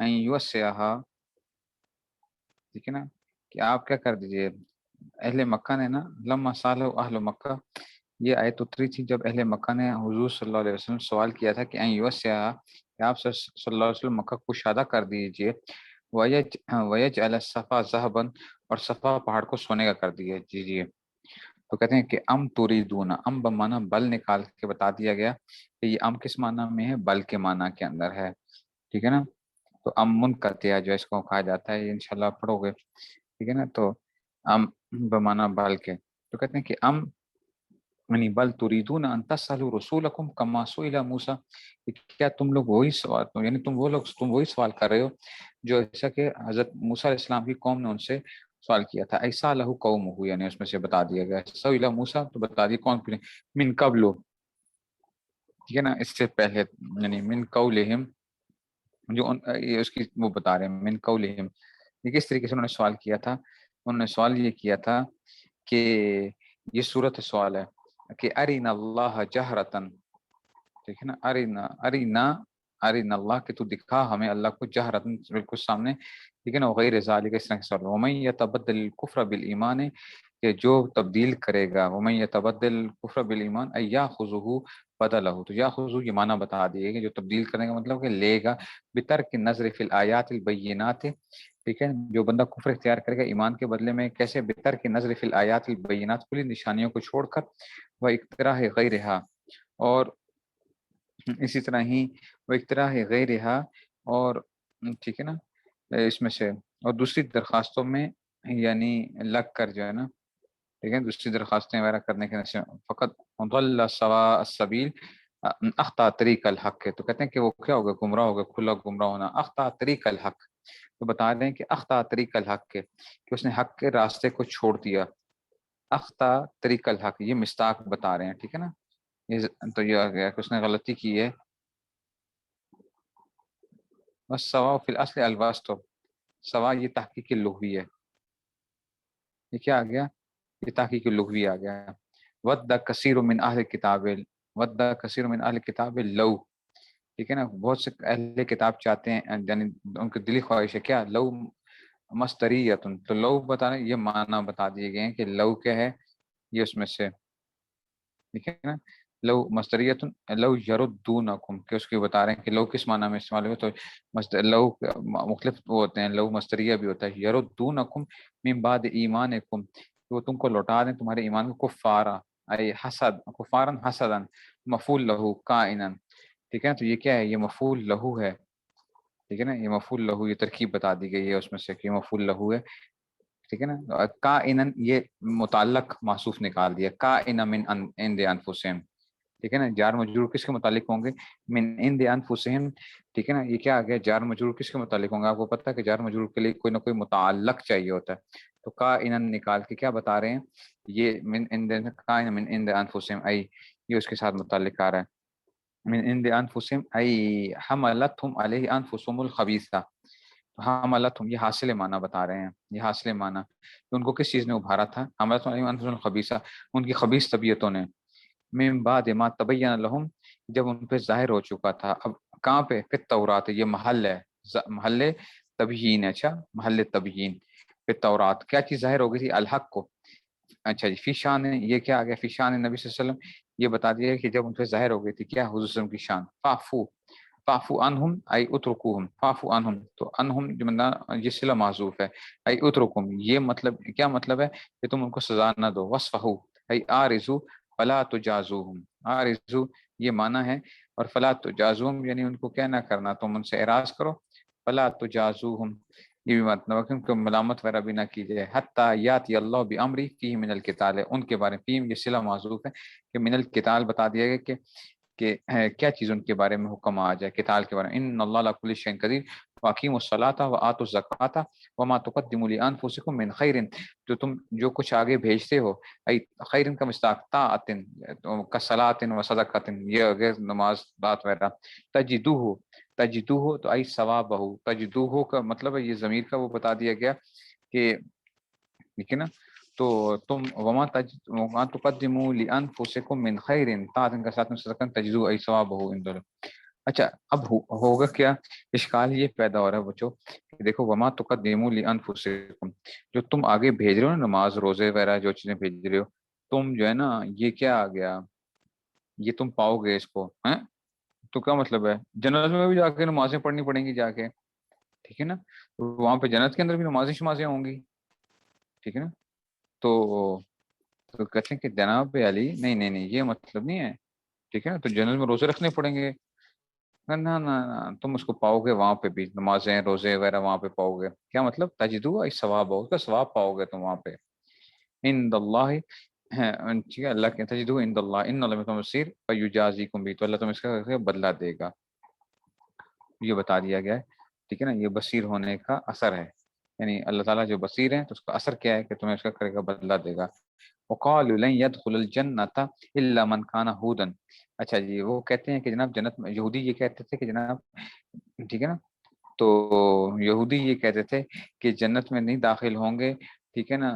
ان یوسعھا، ٹھیک ہے نا، کہ آپ کیا کر دیجئے. اہل مکہ نے نا، لما سالہ اہل مکہ، یہ آیت اتری تھی جب اہل مکہ نے حضور صلی اللہ علیہ وسلم سوال کیا تھا کہ ان یوسعھا، کہ آپ صلی اللہ علیہ وسلم مکہ کو کشادہ کر دیجئے، ویجعل الصفا ذهبا، اور صفا پہاڑ کو سونے کا کر دیجئے. تو کہتے ہیں کہ ام توریدون، ام بمانا بل نکال کے بتا دیا گیا کہ یہ ام کس معنی میں ہے، بل کے معنی کے اندر ہے، ٹھیک ہے نا. تو ام منقطع جو اس کو کہا جاتا ہے، یہ انشاءاللہ پڑھو گے، ٹھیک ہے نا. تو ام بمانا بل کے، تو کہتے ہیں کہ ام یعنی بل تریدون ان تسالوا رسولکم کما سئل موسیٰ، کہ کیا تم لوگ وہی سوال، یعنی تم وہی سوال کر رہے ہو جو ایسا کہ حضرت موسیٰ علیہ السلام کی قوم نے ان سے سوال کیا تھا. ایسا لہو قوم ہو، یعنی اس میں سے بتا دیا گیا سئل موسیٰ، تو بتا دیا کون من قبل، ٹھیک ہے نا، اس سے پہلے، یعنی من قولہم، جو یہ اس کی وہ بتا رہے ہیں من قولہم، یہ کس طریقے سے انہوں نے سوال کیا تھا. انہوں نے سوال یہ کیا تھا کہ یہ صورت سوال ہے کہ ارنا اللہ جہرتن، ٹھیک ہے نا، ارنا اللہ، کہ تو دکھا ہمیں اللہ کو جہرتن، بالکل سامنے، ٹھیک ہے نا. غیر ذالک، اس طرح کے سوال. ومن یتبدل الکفر بالایمان، کہ جو تبدیل کرے گا، ومن یتبدل الکفر بالایمان ای یاخذہ بدلہ، تو یاخذہ یہ معنی بتا دیے کہ جو تبدیل کرنے کا مطلب کہ لے گا، بترک النظر فی الآیات البینات، ٹھیک ہے، جو بندہ کفر اختیار کرے گا ایمان کے بدلے میں، کیسے، بترک النظر فی الآیات البینات، کھلی نشانیوں کو چھوڑ کر، وہ اقتراح غیرہا، اور اسی طرح ہی وہ اقتراح غیرہا، اور ٹھیک ہے نا، اس میں سے، اور دوسری درخواستوں میں یعنی لگ کر جو ہے نا، ٹھیک ہے، دوسری درخواستیں وغیرہ کرنے کے نشے، فقط ضل سواء السبیل، اخطا طریق الحق ہے. تو کہتے ہیں کہ وہ کیا ہوگا، گمراہ ہوگا، کھلا گمراہ ہونا. اخطا طریق الحق، تو بتا رہے ہیں کہ اخطا طریق الحق کے، کہ اس نے حق کے راستے کو چھوڑ دیا. اخطا طریق الحق، یہ مستاق بتا رہے ہیں، ٹھیک ہے نا. تو یہ آ گیا کہ اس نے غلطی کی ہے. بس سوا فی الاصل الواسط، سوا یہ تحقیق لغوی ہے. یہ کیا آ گیا، یہ تحقیق لغوی آ گیا. ود کثیر من اہل کتاب، ود کثیر من اہل کتاب لو، ٹھیک ہے نا، بہت سے اہل کتاب چاہتے ہیں، یعنی ان کی دلی خواہش ہے کیا، لو مستریتن، تو لو بتا رہے ہیں، یہ معنی بتا دیے گئے ہیں کہ لو کیا ہے، یہ اس میں سے، ٹھیک ہے نا. لو مستریتن لو یردونکم، کہ اس کو بتا رہے ہیں کہ لو کس معنی میں استعمال ہو. تو لو مختلف وہ ہوتے ہیں، لو مستریہ بھی ہوتا ہے. یردونکم من بعد ایمانکم، کہ وہ تم کو لوٹا دیں تمہارے ایمان کو، کفارا ای حسد، کفارن حسدن، مفعول لہو کائنن، ٹھیک ہے. تو یہ کیا ہے، یہ مفعول لہو ہے، ٹھیک ہے نا، یہ مفعول لہو، یہ ترکیب بتا دی گئی ہے اس میں سے کہ مفعول لہو ہے، ٹھیک ہے نا. کائنن، یہ متعلق معصوف نکال دیا، کائن من عند انفسہم، ٹھیک ہے نا. جار مجرور کس کے متعلق ہوں گے، من عند انفسہم، ٹھیک ہے نا. یہ کیا آ گیا، جار مجرور کس کے متعلق ہوں گے. آپ کو پتہ ہے کہ جار مجرور کے لیے کوئی نہ کوئی متعلق چاہیے ہوتا ہے. تو کائنن نکال کے کیا بتا رہے ہیں، یہ من عند، کائن من عند انفسہم ای، یہ اس کے ساتھ متعلق آ رہا ہے. من عند انفسہم ای حملتہم علیہ انفسہم الخبیثہ، حملتہم، یہ حاصل معنی بتا رہے ہیں، یہ حاصل معنی کہ ان کو کس چیز نے ابھارا تھا، حملتہم علیہ انفسہم الخبیثہ، ان کی خبیث طبیعتوں نے. من بعد ما تبین لہم، جب ان پہ ظاہر ہو چکا تھا. اب کہاں پہ، فی التورات، یہ محل ہے، محل تبیین، اچھا، محل تبیین. فی التورات کیا چیز ظاہر ہو گئی تھی، الحق کو. اچھا جی، فی شان، یہ کیا آ گیا، فی شان نبی صلی اللہ علیہ وسلم، یہ بتا دیا کہ جب ان پہ ظاہر ہو گئی تھی کیا، حضور صلی اللہ علیہ وسلم کی شان. فاعفو، فاعفو عنہم ای اترکوہم، فاعفو عنہم، تو عنہم جو یہ صلہ محذوف ہے، ای اترکوہم، یہ مطلب کیا مطلب ہے کہ تم ان کو سزا نہ دو. وصفہو ای آرزو فلا تجازوہم، آرزو یہ معنی ہے، اور فلا تجازوہم یعنی ان کو کیا نہ کرنا، تم ان سے اعراض کرو. فلا تجازوہم، یہ بھی مطلب ہے کہ ان کو ملامت وغیرہ بھی نہ کی جائے. حتی یاتی اللہ بامری فیہ من القتال، ان کے بارے میں، فیم یہ صلہ محذوف ہے کہ من القتال بتا دیا گیا کہ کیا چیز ان کے بارے میں حکم آ جائے، قتال کے بارے میں. ان اللہ علی کل شیء قدیر واقیموا الصلاۃ وآتوا الزکاۃ وما تقدموا لانفسکم من خیر، جو تم جو کچھ آگے بھیجتے ہو، ای خیر کا مصداق طاعت کصلاۃ وصدقۃ، یہ اگر نماز رات وغیرہ. تجدوہ، تجدوہ تو ای ثوابہ، تجدوہ کا مطلب ہے، یہ ضمیر کا وہ بتا دیا گیا کہ، ٹھیک ہے نا. تو تم وما تقدموا لانفسکم من خیر، طاعت کا ساتھ میں صدقہ، تجدوہ ای ثوابہ عند اللہ. اچھا اب ہوگا کیا، اشکال یہ پیدا ہو رہا ہے بچوں کہ دیکھو وما تقدموا لانفسکم، جو تم آگے بھیج رہے ہو نا، نماز روزے وغیرہ جو چیزیں بھیج رہے ہو، تم جو ہے نا یہ کیا آ گیا، یہ تم پاؤ گے اس کو ہیں، تو کیا مطلب ہے جنت میں بھی جا کے نمازیں پڑھنی پڑیں گی جا کے، ٹھیک ہے نا، وہاں پہ جنت کے اندر بھی نمازیں شمازیں ہوں گی، ٹھیک ہے نا، تو تو کہتے ہیں کہ جناب علی نہیں نہیں نہیں یہ مطلب نہیں ہے، ٹھیک ہے نا، تو جنت میں روزے رکھنے پڑیں گے، نہ نہ نہ نہ، تم اس کو پاؤ گے وہاں پہ بھی، نمازیں روزے وغیرہ وہاں پہ پاؤ گے، کیا مطلب تجدو ای ثواب ہو، اس کا ثواب پاؤ گے تم وہاں پہ، عند اللہ ہے، ٹھیک ہے، اللہ کے تجدو عند اللہ ان اللہ بكم بصیر فیجازیکم بھی، تو اللہ تم اس کا بدلہ دے گا، یہ بتا دیا گیا ہے، ٹھیک ہے نا، یہ بصیر ہونے کا اثر ہے، یعنی اللہ تعالیٰ جو بصیر ہیں تو اس کا اثر کیا ہے کہ تمہیں اس کا کرے گا، بدلہ دے گا، وقالوا لن يدخل الجنة الا من كان هودا، اچھا جی وہ کہتے ہیں کہ جناب جنت میں، یہودی یہ کہتے تھے کہ جناب، ٹھیک ہے نا، تو یہودی یہ کہتے تھے کہ جنت میں نہیں داخل ہوں گے، ٹھیک ہے نا،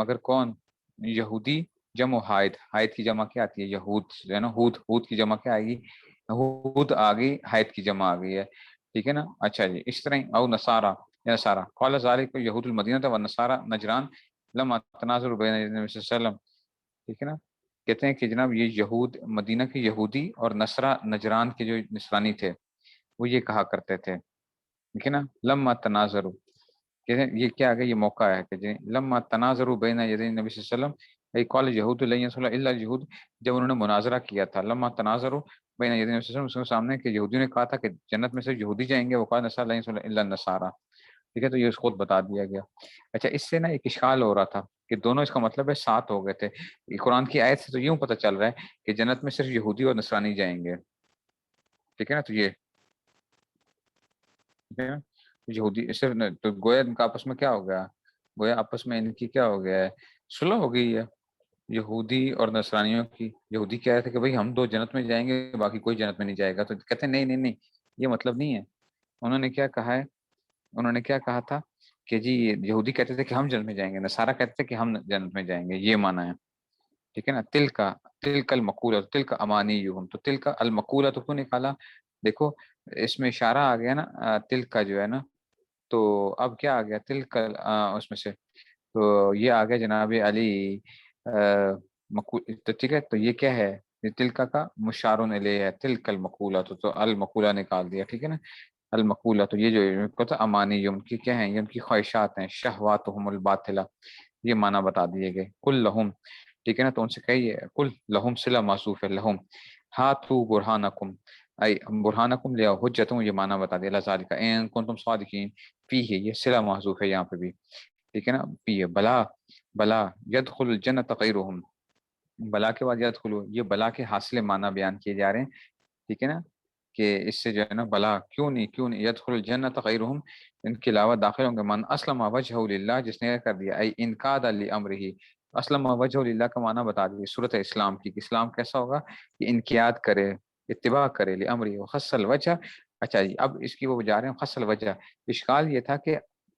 مگر کون، یہودی جمع حائد، حائد کی جمع کیا آتی ہے، یہود جو ہے نا، ہود، ہود کی جمع کیا آئے گی، ہود آ گئی، حائد کی جمع آ گئی ہے، ٹھیک ہے نا، اچھا جی اس طرح، او نصارا یا نصارا قال ذلك یہود المدینہ و نصارا نجران لما تناظر بین النبی صلی اللہ علیہ وسلم، ٹھیک ہے نا، کہتے ہیں کہ جناب یہ یہود مدینہ کے یہودی اور نصرہ نجران کے جو نصرانی تھے وہ یہ کہا کرتے تھے، ٹھیک ہے نا، لما تناظروا، کہتے ہیں یہ کیا ہے، یہ موقع ہے کہ جی لما تناظروا بین یدی نبی صلی اللہ علیہ وسلم، ای قال یہود لن يصل الا اليهود، جب انہوں نے مناظرہ کیا تھا، لما تناظروا بین یدی نبی صلی اللہ علیہ وسلم، اس کے سامنے کہ یہودیوں نے کہا تھا کہ جنت میں سے یہودی جائیں گے، وقال نصارى لن يصل الا النصارى، ٹھیک ہے، تو یہ اس خود بتا دیا گیا، اچھا اس سے نا ایک اشکال ہو رہا تھا کہ دونوں اس کا مطلب ہے سات ہو گئے تھے، یہ قرآن کی آیت سے تو یوں پتہ چل رہا ہے کہ جنت میں صرف یہودی اور نصرانی جائیں گے، ٹھیک ہے نا، تو یہ ٹھیک ہے نا، یہودی صرف تو گویا ان کا آپس میں کیا ہو گیا، گویا آپس میں ان کی کیا ہو گیا ہے، صلح ہو گئی ہے، یہودی اور نصرانیوں کی، یہودی کہہ رہے تھے کہ بھائی ہم دو جنت میں جائیں گے باقی کوئی جنت میں نہیں جائے گا، تو کہتے ہیں نہیں نہیں نہیں یہ مطلب نہیں ہے، انہوں نے کیا کہا ہے، انہوں نے کیا کہا تھا کہ جی یہودی کہتے تھے کہ ہم جنت میں جائیں گے، نصارہ کہتے تھے کہ ہم جنت میں جائیں گے، یہ مانا ہے، ٹھیک ہے نا، تل کا المقولہ، تل کا امانیہم، تو تل کا المقولہ تو کیوں نکالا، دیکھو اس میں اشارہ آ گیا نا، تل کا جو ہے نا، تو اب کیا آ گیا تل کا، اس میں سے تو یہ آ گیا جناب علی، تو ٹھیک ہے، تو یہ کیا ہے، یہ تلکا کا مشارون الیہ ہے، تلک المقولہ، تو المقولہ نکال دیا، ٹھیک ہے نا، المقولہ، تو یہ جو کہتا امانی، یہ ان کی کیا ہیں، یہ ان کی خواہشات ہیں، شہواتہم الباطلہ، یہ معنی بتا دیے گئے، کل لہم، ٹھیک ہے نا، تو ان سے کہیے کل لہم صلہ موصوف ہے، لہم ہاتھو برہانکم، ای برہانکم لیا حجتوں، یہ معنی بتا دیا، اللہ کا این کنتم صادقین، فی ہے یہ صلہ محذوف ہے یہاں پہ بھی، ٹھیک ہے نا، فی ہے بلا، بلا یدخل الجنت غیرہم، بلا کے بعد یدخلو، یہ بلا کے حاصل معنی بیان کیے جا رہے ہیں، ٹھیک ہے نا، کہ اس سے جو ہے نا بلا کیوں نہیں یدخل الجنت غیرہم، ان کے علاوہ داخل ہوں گے، من اسلم وجہہ للہ، جس نے کر دیا ای انقاد لامرہ، اسلم وجہہ للہ کا معنی بتا دیے صورت اسلام کی، کہ اسلام کیسا ہوگا، کہ انقیاد کرے، اتباع کرے، لامرہ وخص الوجہ، اچھا جی اب اس کی وہ جا رہے ہیں خص الوجہ، اشکال یہ تھا کہ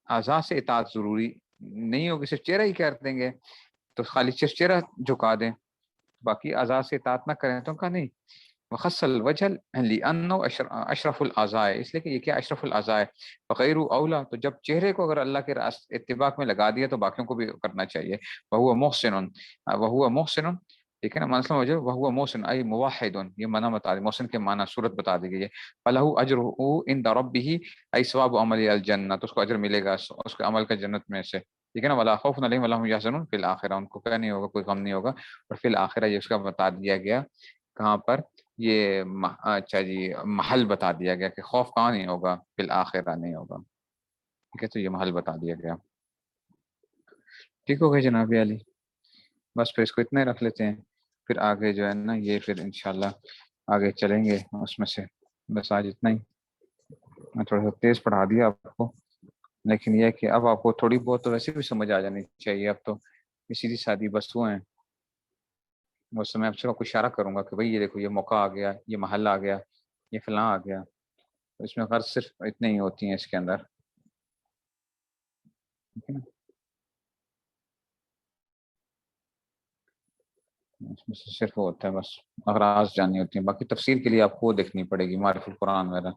اعضاء سے اطاعت ضروری نہیں ہوگی، صرف چہرہ ہی کر دیں گے، تو خالی صرف چہرہ جھکا دیں، باقی اعضاء سے اطاعت نہ کریں، تو کہا نہیں، وخص الوجہ لانه اشرف الاعضاء، اس لیے کہ یہ کیا اشرف الاعضاء ہے، فغیر اولا، تو جب چہرے کو اگر اللہ کے اتباع میں لگا دیا تو باقیوں کو بھی کرنا چاہیے، وهو محسن، وهو محسن، ٹھیک ہے نا، مثلا وجہ وهو محسن ای موحد، یہ معنی بتا دی، محسن کے معنی صورت بتا دی گئی ہے، فله اجره عند ربه ای ثواب عمل الجنہ، تو اس کو اجر ملے گا اس کے عمل کا جنت میں سے، ٹھیک ہے نا، ولا خوف علیہم ولا هم يحزنون فی الاخرہ، ان کو کیا نہیں ہوگا، کوئی غم نہیں ہوگا، اور فی الاخرہ یہ اس کا بتا دیا گیا کہاں پر، یہ اچھا جی محل بتا دیا گیا کہ خوف کہاں نہیں ہوگا، فی الاخرہ نہیں ہوگا، ٹھیک ہے، تو یہ محل بتا دیا گیا، ٹھیک ہو گیا جناب علی، بس پھر اس کو اتنا ہی رکھ لیتے ہیں، پھر آگے جو ہے نا یہ پھر انشاءاللہ آگے چلیں گے اس میں سے، بس آج اتنا ہی، میں تھوڑا سا تیز پڑھا دیا آپ کو، لیکن یہ کہ اب آپ کو تھوڑی بہت تو ویسے بھی سمجھ آ جانی چاہیے، اب تو یہ سیدھی سادی بس وہ ہیں، اس میں آپ سے کچھ اشارہ کروں گا کہ بھئی یہ دیکھو یہ موقع آ گیا، یہ محل آ گیا، یہ فلاں آ گیا، اس میں غرض صرف اتنے ہی ہوتی ہیں اس کے اندر، ٹھیک ہے نا، اس میں سے صرف وہ ہوتا ہے بس اغراض جاننی ہوتی ہیں، باقی تفسیر کے لیے آپ کو وہ دیکھنی پڑے گی، معرف القرآن وغیرہ.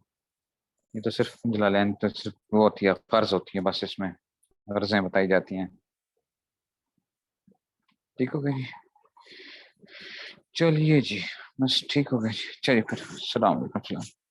یہ تو صرف جلالین تو صرف وہ ہوتی ہے، قرض ہوتی ہے بس، اس میں غرضیں بتائی جاتی ہیں. ٹھیک ہو گئی جی، چلیے جی بس ٹھیک ہو گیا جی، چلیے پھر السلام علیکم.